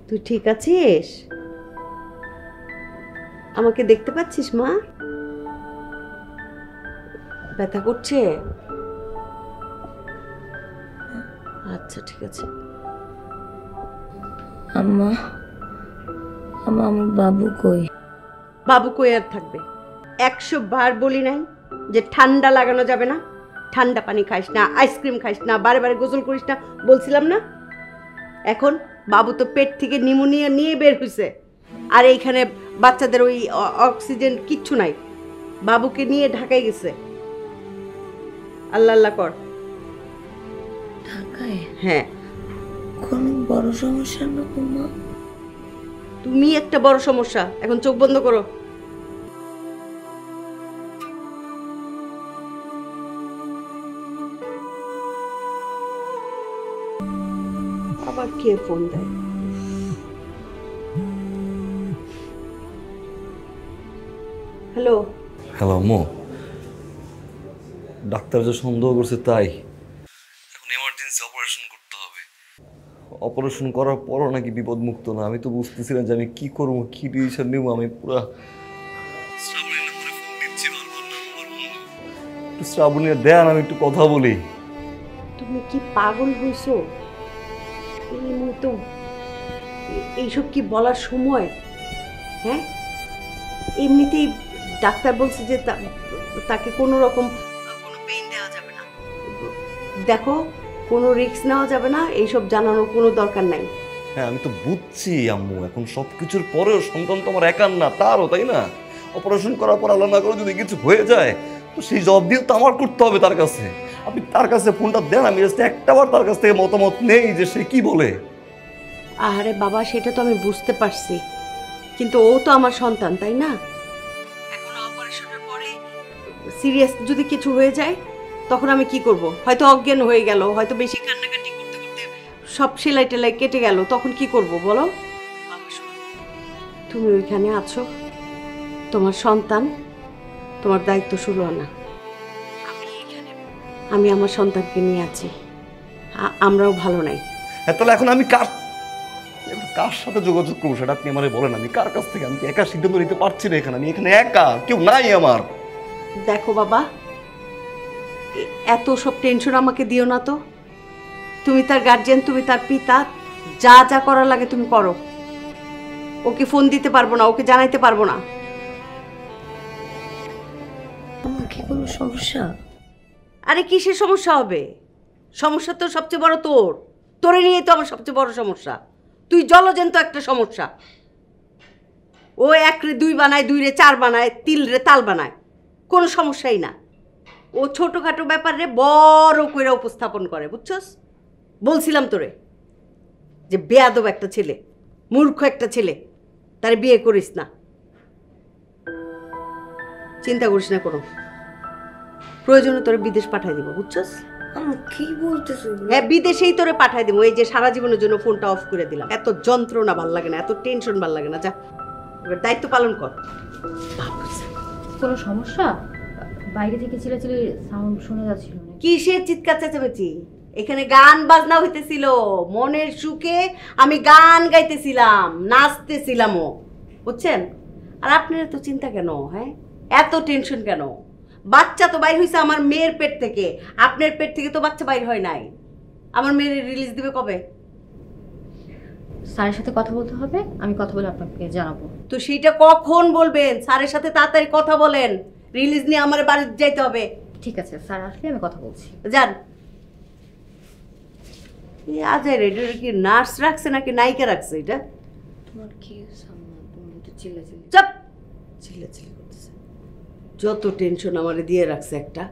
তুই ঠিক আছিস? আমাকে দেখতে পাচ্ছিস মা? ব্যথা করছে? আচ্ছা ঠিক আছে। আম্মা, আমার বাবু কই? বাবু কই আর থাকবে? 100 বার বলি নাই যে ঠান্ডা লাগানো যাবে না, ঠান্ডা পানি খাইস না, আইসক্রিম খাইস না, বারে বারে গোসল করিস না, বলছিলাম না? এখন বাবু তো পেট থেকে নিউমোনিয়া নিয়ে বের হয়েছে, আর এইখানে বাচ্চাদের ওই অক্সিজেন কিচ্ছু নাই। বাবুকে নিয়ে ঢাকায় গেছে। আল্লাহ আল্লাহ কর। ঢাকায়? হ্যাঁ। কোনো বড় সমস্যা না আম্মা? তুমি একটা বড় সমস্যা। এখন চোখ বন্ধ করো। আবার কে ফোন দেয়? হ্যালো। হ্যালো আম্মু, ডাক্তার যে সন্দেহ করছে তাই এখন এমার্জেন্সি অপারেশন করতে হবে। অপারেশন করার পরও নাকি বিপদ মুক্ত না। আমি তো বুঝতেছিলাম যে আমি কি করবো, কি ডিসিশন নেব। আমি পুরা শ্রাবণীর দেন, আমি একটু কথা বলি। তুমি কি পাগল হইছো? এই মুহূর্তে এইসব কি বলার সময়? হ্যাঁ, এমনিতেই ডাক্তার বলছে যে তাকে কোনো রকম কোনো পেইন দেওয়া যাবে না। দেখো, কোনো রিস্ক নেওয়া যাবে না, এইসব জানানোর কোনো দরকার নাই। হ্যাঁ আমি তো বুঝছি আম্মু, এখন সবকিছুর পরেও সন্তান তো আমার একার না, তারও, তাই না? অপারেশন করার পর আল্লাহ না করে যদি কিছু হয়ে যায় তো সেই জব দিয়ে তো আমার করতে হবে তার কাছে। আপনি তার কাছে ফোনটা দেন, আমি জাস্ট একটাবার তার কাছ থেকে মতামত নেই যে সে কি বলে। আরে বাবা, সেটা তো আমি বুঝতে পারছি, কিন্তু ও তো আমার সন্তান, তাই না? এখন অপারেশনের পরে সিরিয়াস যদি কিছু হয়ে যায় তখন আমি কি করব? হয়তো অজ্ঞান হয়ে গেল, হয়তো বেশি কান্নাকাটি করতে করতে সব সেলাই টেলাই কেটে গেল, তখন কি করব বলো? তুমি ওইখানে আছো, তোমার সন্তান, তোমার দায়িত্ব শুরু না। আমি আমার সন্তানকে নিয়ে আছি, আমরাও ভালো নাই। হ্যাঁ তাহলে এখন আমি কার কার সাথে যোগাযোগ করবো সেটা আপনি আমারে বলেন। আমি কার কাছ থেকে? আমি একা সিদ্ধান্ত নিতে পারছি না এখানে। আমি এখানে একা, কেউ নাই আমার। দেখো বাবা, এত সব টেনশন আমাকে দিও না তো। তুমি তার গার্জিয়ান, তুমি তার পিতা, যা যা করার লাগে তুমি করো। ওকে ফোন দিতে পারবো না, ওকে জানাইতে পারবো না। আমার কি কোনো সমস্যা? আরে কিসের সমস্যা হবে? সমস্যা তো সবচেয়ে বড় তোরে নিয়েই তো আমার সবচেয়ে বড় সমস্যা। তুই জলজন্ত একটা সমস্যা। ও 1 রে 2 বানায়, 2 রে 4 বানায়, 3 রে তাল বানায়, কোনো সমস্যাই না। ও ছোটখাটো ব্যাপারে বড় করে উপস্থাপন করে, বুঝছস? বলছিলাম তোরে যে বেয়াদব একটা ছেলে, মূর্খ একটা ছেলে, তার বিয়ে করিস না। চিন্তা করিস না কোনো, প্রয়োজনে তোরে বিদেশ পাঠাই দিব, বুঝছস? আম্মা কি বলতেছো? হ্যাঁ, বিদেশেই তোরে পাঠাই দিব। এই যে সারা জীবনের জন্য ফোনটা অফ করে দিলাম। এত যন্ত্রণা ভাল লাগে না, এত টেনশন ভাল লাগে না। যা, এবার দায়িত্ব পালন কর। কোনো সমস্যা? বাইরে থেকে চিল্লাচিল্লি সাউন্ড শোনা যাচ্ছিল না। কিসের চিৎকার চেঁচামেচি? এখানে গান বাজনা হইতেছিল, মনের সুখে আমি গান গাইতেছিলাম, নাচতেছিলামও, বুঝছেন? আর আপনার এত চিন্তা কেন? হ্যাঁ, এত টেনশন কেন? বাচ্চা তো বাইর হয়েছে আমার মেয়ের পেট থেকে, আপনার পেট থেকে তো বাচ্চা বাইর হয় নাই। আমার মেয়ের রিলিজ দিবে কবে? স্যারের সাথে কথা বলতে হবে, আমি কথা বলে আপনাকে জানাবো। তো সেইটা কখন বলবেন? স্যারের সাথে তাড়াতাড়ি কথা বলেন, রিলিজ নিয়ে আমার বাড়িতে যাইতে হবে। ঠিক আছে, স্যার আসলে আমি কথা বলছি। যান। আজের এটা কি নার্স রাখছে নাকি নায়িকা রাখছে? এটা তোমার কি সামনে তুমি তো চিল্লাচিল্লি। চুপ, চিল্লাচিল্লি করতেছে। যত টেনশন আমারে দিয়ে রাখছে একটা।